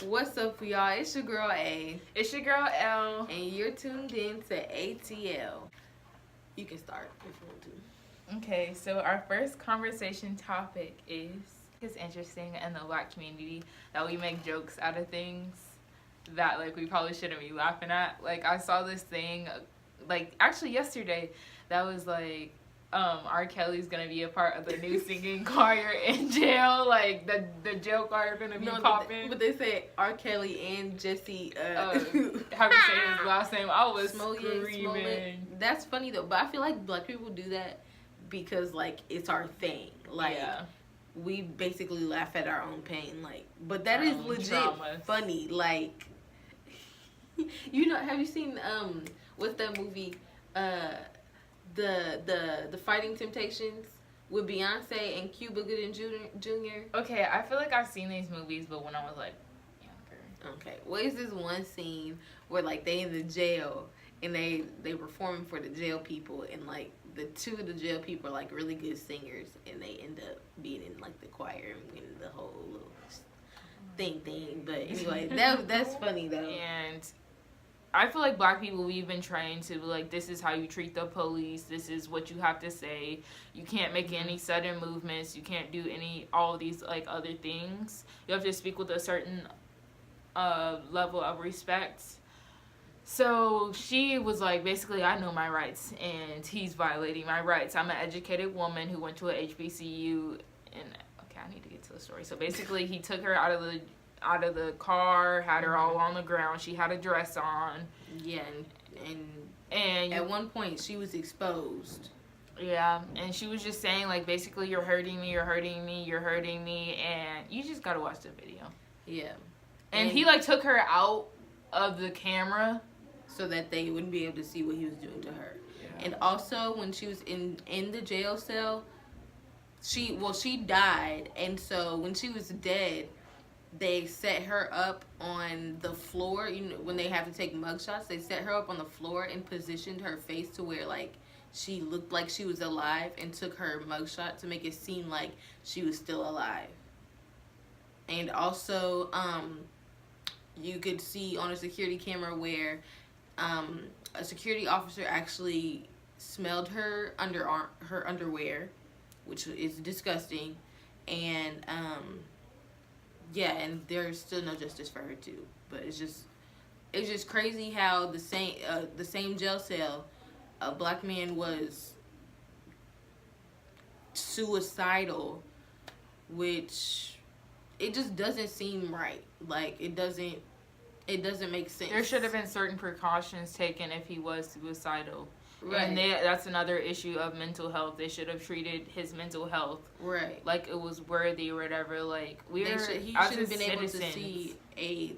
What's up, y'all? It's your girl A, It's your girl L. and you're tuned in to ATL. You can start if you want to. Okay, so our first conversation topic is it's interesting in the Black community that we make jokes out of things that like we probably shouldn't be laughing at. Like I saw this thing like actually yesterday that was like R. Kelly's gonna be a part of the new singing choir in jail. Like the jail choir gonna be popping. But they said R. Kelly and Jesse. How to say his last name? I was screaming. Smollett. That's funny though, but I feel like Black people do that because like it's our thing. Like we basically laugh at our own pain. Like, but that is legit traumas. funny. Like, you know, have you seen what's that movie? The Fighting Temptations with Beyonce and Cuba Gooding Jr. Okay, I feel like I've seen these movies, but when I was like younger. Okay, what is this one scene where like they in the jail and they performing for the jail people, and like the two of the jail people are like really good singers, and they end up being in like the choir and winning the whole little thing. But anyway, that's funny though. And I feel like Black people, we've been trained to like, this is how you treat the police. This is what you have to say. You can't make any sudden movements. You can't do all these like other things. You have to speak with a certain level of respect. So she was like, basically, I know my rights, and he's violating my rights. I'm an educated woman who went to a HBCU, and okay, I need to get to the story. So basically, he took her out of the car, had her all on the ground. She had a dress on. Yeah, and at one point she was exposed. Yeah, and she was just saying like, basically, you're hurting me, you're hurting me, you're hurting me, and you just gotta watch the video. Yeah, and he like took her out of the camera so that they wouldn't be able to see what he was doing to her. Yeah. And also when she was in the jail cell, she died, and so when she was dead, they set her up on the floor. You know, when they have to take mugshots, they set her up on the floor and positioned her face to where like she looked like she was alive, and took her mugshot to make it seem like she was still alive. And also, you could see on a security camera where a security officer actually smelled her underwear, which is disgusting, and yeah, and there's still no justice for her too. But it's just crazy how the same jail cell, a Black man was suicidal, which it just doesn't seem right. Like it doesn't make sense. There should have been certain precautions taken if he was suicidal. Right. And that's another issue of mental health. They should have treated his mental health like it was worthy or whatever. Like he should have been able to see a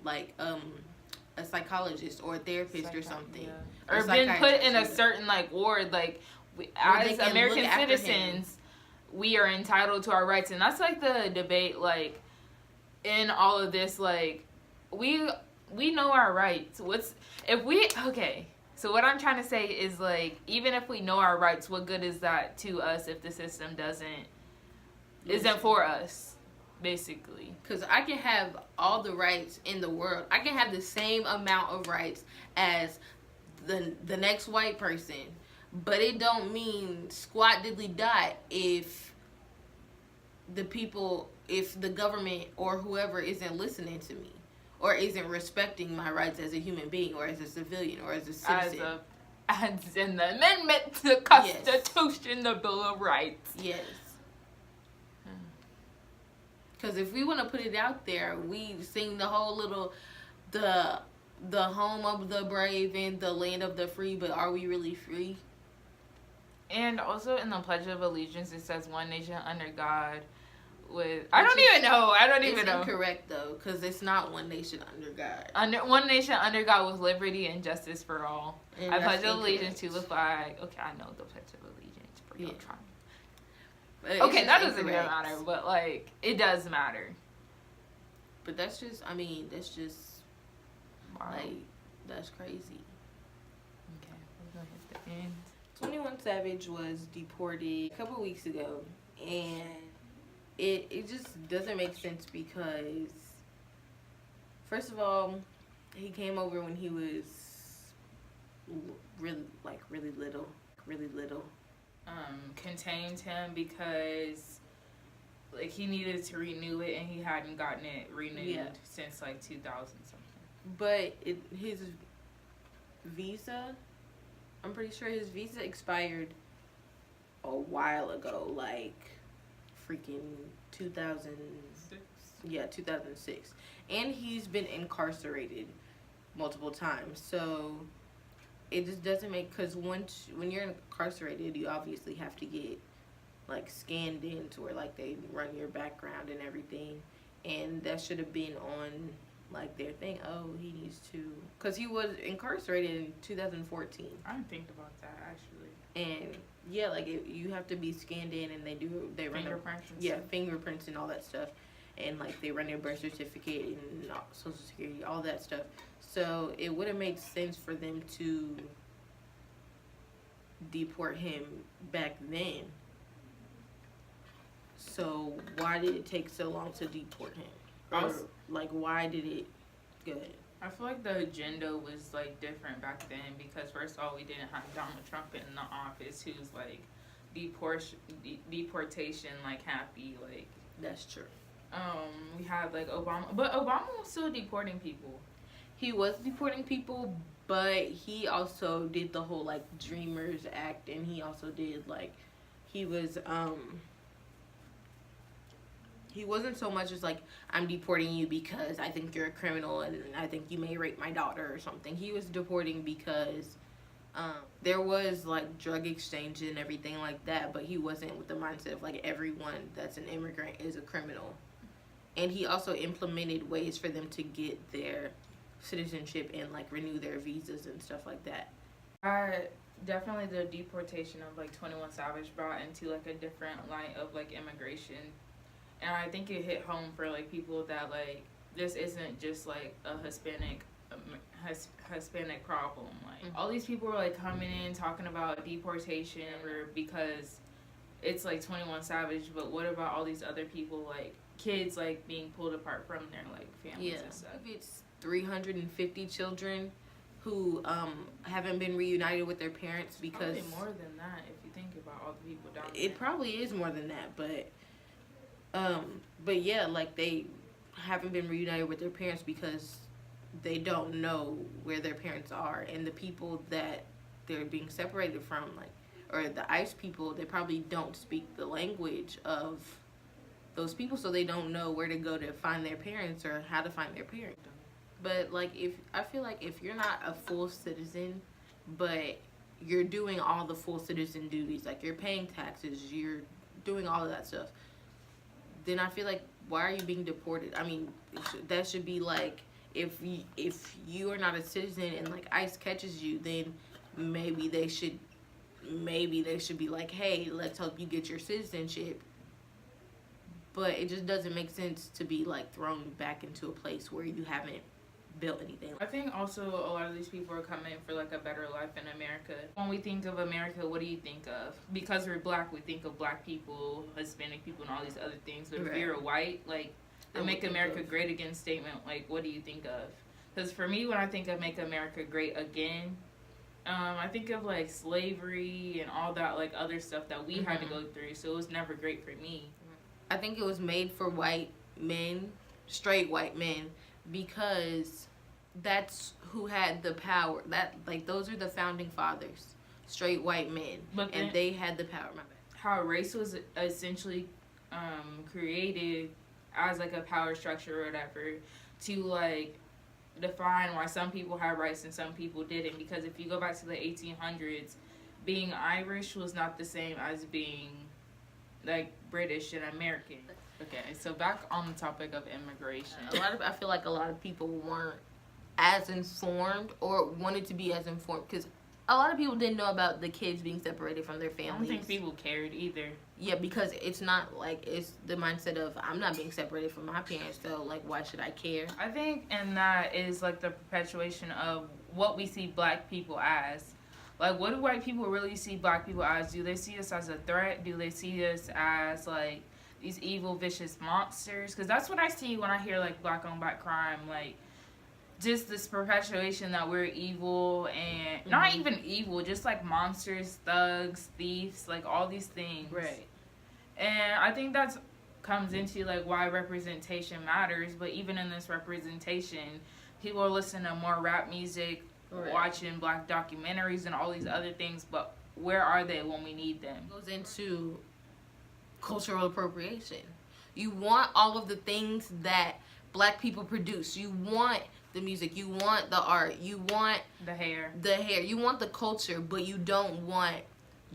psychologist or a therapist or something, or been put in a certain like ward. Like as American citizens, we are entitled to our rights, and that's like the debate. Like in all of this, like we know our rights. So what I'm trying to say is, like, even if we know our rights, what good is that to us if the system isn't for us, basically? Because I can have all the rights in the world. I can have the same amount of rights as the next white person, but it don't mean squat diddly dot if the government or whoever isn't listening to me, or isn't respecting my rights as a human being, or as a civilian, or as a citizen. As in the amendment to the Constitution, the Bill of Rights. Yes. Because if we want to put it out there, we sing the whole little, the home of the brave and the land of the free, but are we really free? And also in the Pledge of Allegiance, it says one nation under God. I don't even know. It's incorrect though, because it's not one nation under God. One nation under God with liberty and justice for all. And I pledge allegiance to the flag. Okay, I know the Pledge of Allegiance, but you're trying. Okay, that doesn't even matter, but like it does matter. But that's just wow. Like that's crazy. Okay, we're gonna hit the end. 21 Savage was deported a couple weeks ago, and it just doesn't make sense because First of all, he came over when he was really little, really little. Contained him because like he needed to renew it and he hadn't gotten it renewed since like 2000 something. But his visa, I'm pretty sure his visa expired a while ago, like freaking 2006. Yeah, 2006. And he's been incarcerated multiple times. So it just doesn't make, because when you're incarcerated, you obviously have to get like scanned in to where like they run your background and everything, and that should have been on like their thing. Oh, he needs to, because he was incarcerated in 2014. I didn't think about that actually. And yeah, like you have to be scanned in, and they run Fingerprints and stuff. Fingerprints and all that stuff, and like they run your birth certificate and social security, all that stuff. So it would have made sense for them to deport him back then. So why did it take so long to deport him? Or like why did it? Go ahead. I feel like the agenda was like different back then because first of all we didn't have Donald Trump in the office who's like deportation like happy, like That's true. We had like Obama, but Obama was still deporting people. He was deporting people, but he also did the whole like Dreamers Act, and he also did like he wasn't so much as like, I'm deporting you because I think you're a criminal and I think you may rape my daughter or something. He was deporting because there was like drug exchange and everything like that, but he wasn't with the mindset of like everyone that's an immigrant is a criminal. And he also implemented ways for them to get their citizenship and like renew their visas and stuff like that. Definitely the deportation of like 21 Savage brought into like a different light of like immigration. And I think it hit home for like people that like this isn't just like a Hispanic problem. Like all these people were like coming in talking about deportation or because it's like 21 Savage, but what about all these other people, like kids like being pulled apart from their like families and stuff? It's 350 children who haven't been reunited with their parents because probably more than that if you think about all the people down there. It probably is more than that, but yeah, like they haven't been reunited with their parents because they don't know where their parents are, and the people that they're being separated from, like, or the ICE people, they probably don't speak the language of those people, so they don't know where to go to find their parents or how to find their parents. But like, I feel like if you're not a full citizen, but you're doing all the full citizen duties, like you're paying taxes, you're doing all of that stuff, then I feel like, why are you being deported? I mean, that should be like, if you are not a citizen and like ICE catches you, then maybe they should be like, hey, let's help you get your citizenship. But it just doesn't make sense to be like thrown back into a place where you haven't built anything. I think also a lot of these people are coming for like a better life in America. When we think of America, what do you think of? Because we're black, we think of black people, Hispanic people, and all these other things. But if you're white, like the Make America Great Again statement, like what do you think of? Because for me, when I think of Make America Great Again, I think of like slavery and all that like other stuff that we had to go through. So it was never great for me. I think it was made for white men, straight white men, because that's who had the power. That like those are the founding fathers, straight white men, and they had the power. My bad. How race was essentially created as like a power structure or whatever to like define why some people had rights and some people didn't. Because if you go back to the 1800s, being Irish was not the same as being like British and American. Okay, so back on the topic of immigration. I feel like a lot of people weren't as informed or wanted to be as informed because a lot of people didn't know about the kids being separated from their families. I don't think people cared either. Yeah, because it's not like, it's the mindset of, I'm not being separated from my parents, so like why should I care? I think, and that is like the perpetuation of what we see black people as. Like, what do white people really see black people as? Do they see us as a threat? Do they see us as like these evil, vicious monsters? Because that's what I see when I hear like black on black crime. Like, just this perpetuation that we're evil and not even evil, just like monsters, thugs, thieves, like all these things. Right. And I think that's comes into like why representation matters. But even in this representation, people are listening to more rap music, watching black documentaries and all these other things, but where are they when we need them? It goes into cultural appropriation. You want all of the things that black people produce. You want the music, you want the art, you want the hair, you want the culture, but you don't want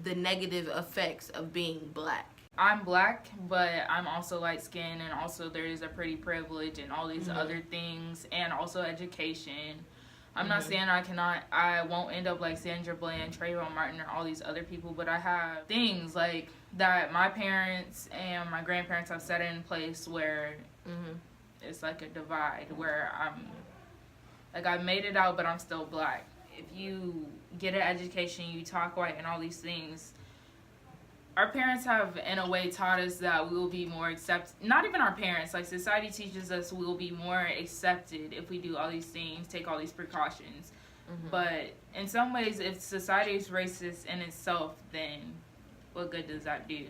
the negative effects of being black. I'm black, but I'm also light skinned, and also there is a pretty privilege and all these other things, and also education. I'm not saying I won't end up like Sandra Bland, Trayvon Martin, or all these other people, but I have things like that my parents and my grandparents have set in place where it's like a divide, where I made it out, but I'm still black. If you get an education, you talk white and all these things, our parents have, in a way, taught us that we will be more accepted. Not even our parents. Like, society teaches us we will be more accepted if we do all these things, take all these precautions. But in some ways, if society is racist in itself, then what good does that do?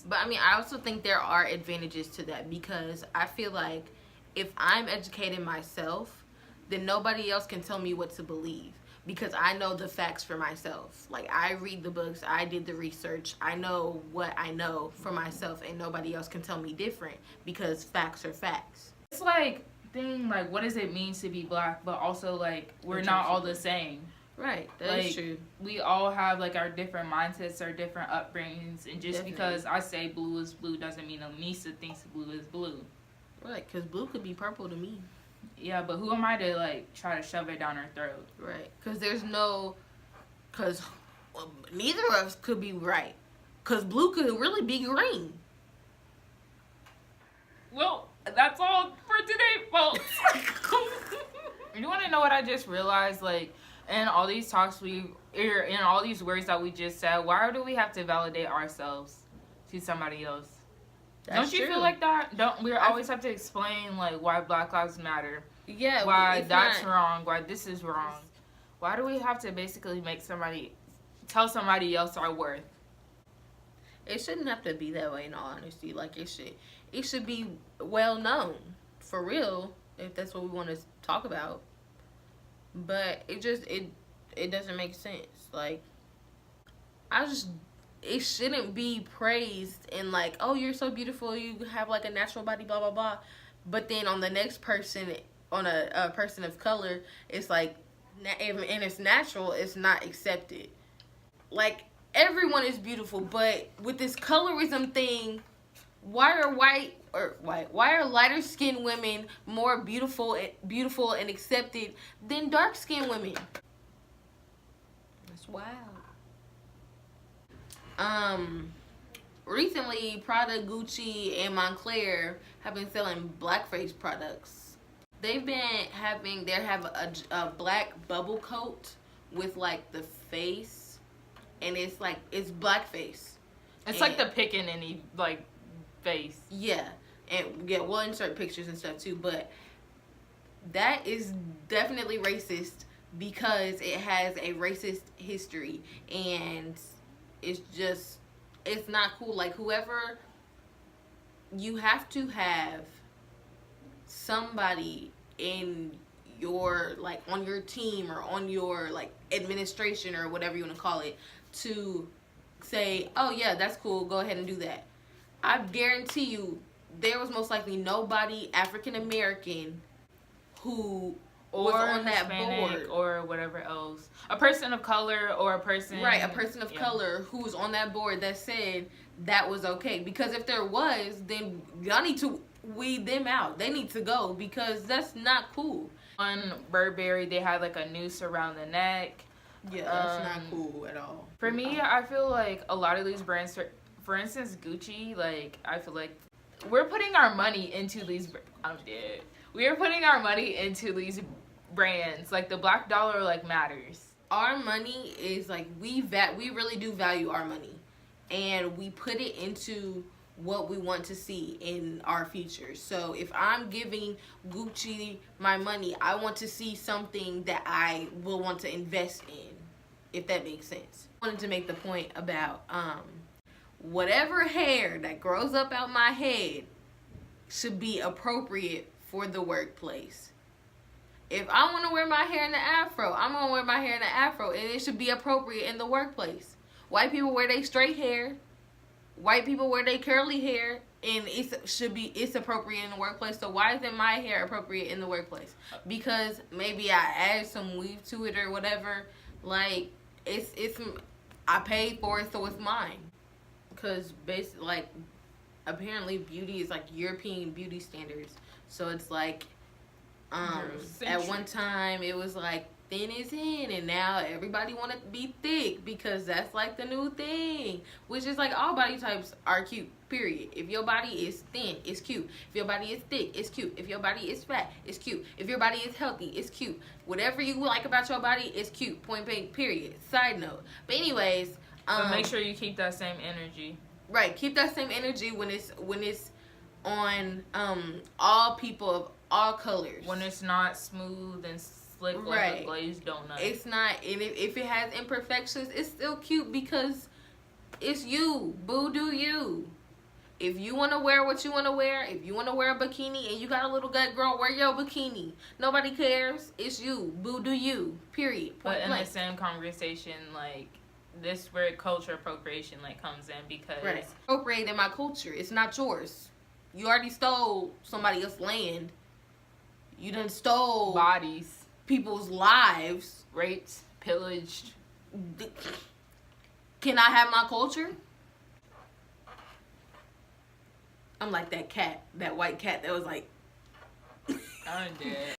But, I mean, I also think there are advantages to that, because I feel like if I'm educated myself, then nobody else can tell me what to believe. Because I know the facts for myself. Like, I read the books, I did the research, I know what I know for myself, and nobody else can tell me different, because facts are facts. It's like, what does it mean to be black, but also, like, we're not all the same. Right, that is true. We all have, like, our different mindsets, our different upbringings, and just because I say blue is blue doesn't mean Anissa thinks blue is blue. Right, because blue could be purple to me. Yeah, but who am I to, like, try to shove it down her throat? Right. Because neither of us could be right. Because blue could really be green. Well, that's all for today, folks. You want to know what I just realized? Like, in all these talks in all these words that we just said, why do we have to validate ourselves to somebody else? Don't you feel like that? We always have to explain, like, why Black Lives Matter? Yeah. Why that's wrong? Why this is wrong? Why do we have to basically tell somebody else our worth? It shouldn't have to be that way, in all honesty. Like, it should be well known, for real, if that's what we want to talk about. But it doesn't make sense. Like, it shouldn't be praised and like, oh, you're so beautiful, you have like a natural body, blah blah blah. But then on the next person, on a person of color, it's like, and it's natural, it's not accepted. Like, everyone is beautiful, but with this colorism thing, why are lighter skinned women more beautiful and accepted than dark skinned women? That's wild. Recently, Prada, Gucci, and Moncler have been selling blackface products. They have a black bubble coat with like the face, and it's blackface. It's like the Pickaninny like face. Yeah, and yeah, we'll insert pictures and stuff too, but that is definitely racist because it has a racist history, and it's not cool. Like, whoever, you have to have somebody in your, like, on your team or on your, like, administration or whatever you want to call it, to say, oh yeah, that's cool, go ahead and do that. I guarantee you there was most likely nobody African American who was on that board, or whatever else, a person of color, or a person of color who was on that board that said that was okay. Because if there was, then y'all need to weed them out. They need to go, because that's not cool. On Burberry, they had like a noose around the neck. Yeah, that's not cool at all. For me, I feel like a lot of these brands, for instance, Gucci, like, I feel like we're putting our money into these. I'm dead. We are putting our money into these brands. Like, the black dollar, like, matters. Our money is like, we really do value our money, and we put it into what we want to see in our future. So if I'm giving Gucci my money, I want to see something that I will want to invest in, if that makes sense. I wanted to make the point about whatever hair that grows up out my head should be appropriate for the workplace. If I want to wear my hair in an afro, I'm going to wear my hair in an afro, and it should be appropriate in the workplace. White people wear their straight hair. White people wear their curly hair, and it's appropriate in the workplace. So why isn't my hair appropriate in the workplace? Because maybe I add some weave to it or whatever. Like it's I paid for it, so it's mine. Because basically, like, apparently beauty is like European beauty standards. So it's like at one time it was like thin is in, and now everybody want to be thick because that's like the new thing, which is like all body types are cute, period. If your body is thin, it's cute. If your body is thick, it's cute. If your body is fat, it's cute. If your body is healthy, it's cute. Whatever you like about your body is cute, point blank, period. Side note. But anyways, but make sure you keep that same energy. Right, keep that same energy when it's on all people of all colors. When it's not smooth and slick like a glazed donut. It's not, and if it has imperfections, it's still cute because it's you. Boo, do you. If you want to wear what you want to wear, if you want to wear a bikini and you got a little gut, girl, wear your bikini. Nobody cares. It's you. Boo, do you. Period. But in the same conversation, like, this where culture appropriation like comes in, because appropriating my culture. It's not yours. You already stole somebody else's land. You done stole bodies, people's lives, raped, pillaged. Can I have my culture? I'm like that cat, that white cat that was like I'm dead.